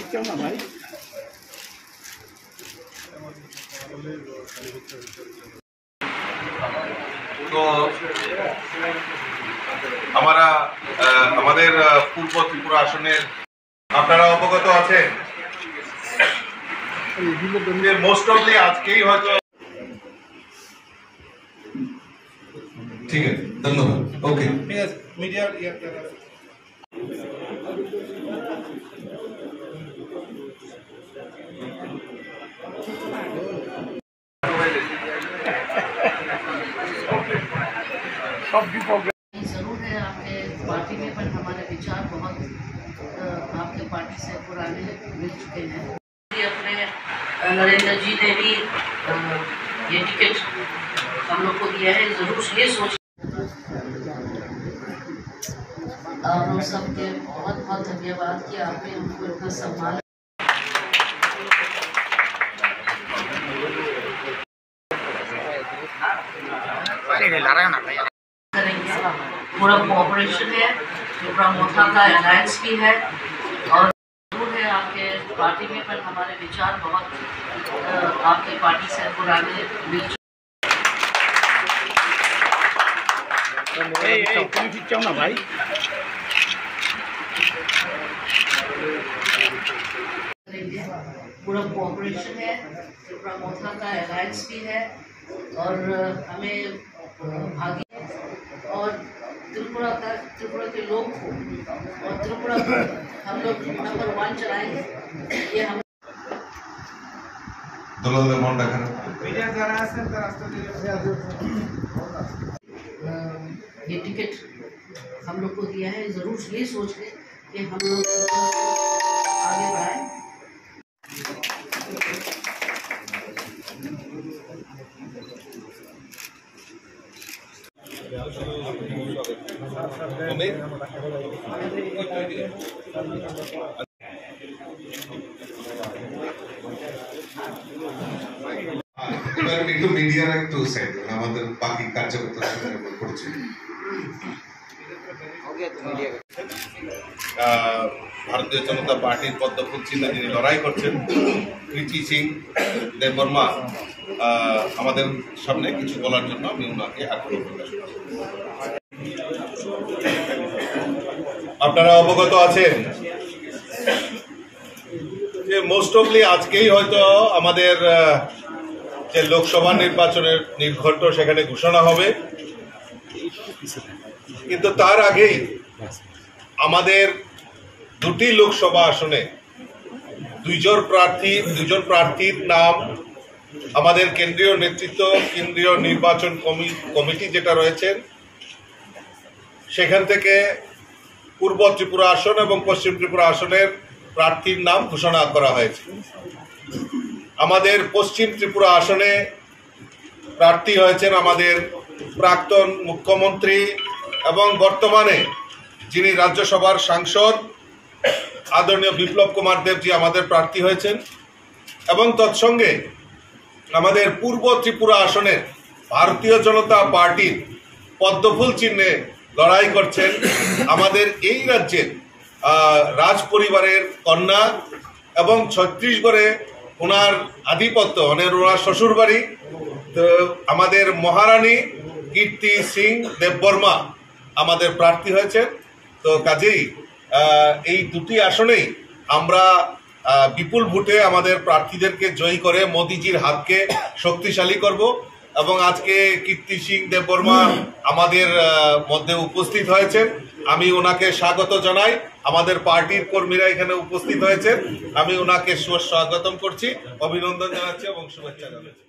क्यों ना भाई তো আমাদের পূর্ব ত্রিপুরা আসনের আপনারা অবগত আছেন যে মোস্ট অফলি আজকেই হয়তো ঠিক আছে ধন্যবাদ ওকে মিডিয়া जरूर है आपके पार्टी में, पर हमारे विचार बहुत आपके पार्टी से पुराने मिल चुके हैं। अपने नरेंद्र जी ने भी ये टिकट हम लोग को दिया है, जरूर ये सोच आप लोग सबके बहुत बहुत धन्यवाद कि आपने हमको इतना सम्मान करेंगे। पूरा कोऑपरेशन है, त्रिपुरा मोथा का अलायंस भी है और जरूर है आपके पार्टी में, पर हमारे विचार बहुत आपके पार्टी से पुराने मिल क्यों ना भाई करेंगे। पूरा कोऑपरेशन है, त्रिपुरा मोथा का अलायंस भी है और हमें भागी और त्रिपुरा के लोग को और त्रिपुरा हम लोग नंबर 1 चलाएंगे। ये हम ये टिकट हम लोग को दिया है, जरूर ये सोच के कि हम लोग आगे बढ़ाएं। একটু মিডিয়ার একটু সাইড আমাদের বাকি কার্যকর্তা করছে ভারতীয় জনতা পার্টির পদ্মফুল চিহ্নে যিনি লড়াই করছেন কৃতি সিং দেববর্মা আমাদের সামনে কিছু বলার জন্য আমি ওনাকে আগ্রহ প্রকাশ করছি। আপনারা অবগত আছেন যে মোস্ট অফলি আজকেই হয়তো আমাদের যে লোকসভা নির্বাচনের নির্ঘণ্ট সেখানে ঘোষণা হবে, কিন্তু তার আগেই আমাদের দুটি লোকসভা আসনে দুজন প্রার্থীর নাম আমাদের কেন্দ্রীয় নেতৃত্ব, কেন্দ্রীয় নির্বাচন কমিটি যেটা রয়েছে সেখান থেকে পূর্ব ত্রিপুরা আসন এবং পশ্চিম ত্রিপুরা আসনের প্রার্থীর নাম ঘোষণা করা হয়েছে। আমাদের পশ্চিম ত্রিপুরা আসনে প্রার্থী হয়েছেন আমাদের প্রাক্তন মুখ্যমন্ত্রী এবং বর্তমানে যিনি রাজ্যসভার সাংসদ আদরণীয় বিপ্লব কুমার দেবজি আমাদের প্রার্থী হয়েছেন এবং তৎসঙ্গে আমাদের পূর্ব ত্রিপুরা আসনের ভারতীয় জনতা পার্টির পদ্মফুল চিহ্নে লড়াই করছেন আমাদের এই রাজ্যের রাজ পরিবারের কন্যা এবং ছত্তিশগড়ে ওনার আধিপত্য ওনার শ্বশুরবাড়ি তো আমাদের মহারানী কীর্তি সিং দেববর্মা আমাদের প্রার্থী হয়েছেন। তো কাজেই এই দুটি আসনেই আমরা বিপুল ভোটে আমাদের প্রার্থীদেরকে জয়ী করে মোদিজির হাতকে শক্তিশালী করব এবং আজকে কীর্তি সিং দেববর্মা আমাদের মধ্যে উপস্থিত হয়েছেন, আমি ওনাকে স্বাগত জানাই। আমাদের পার্টির কর্মীরা এখানে উপস্থিত হয়েছেন, আমি ওনাকে সুস্বাগতম করছি, অভিনন্দন জানাচ্ছি এবং শুভেচ্ছা জানাচ্ছি।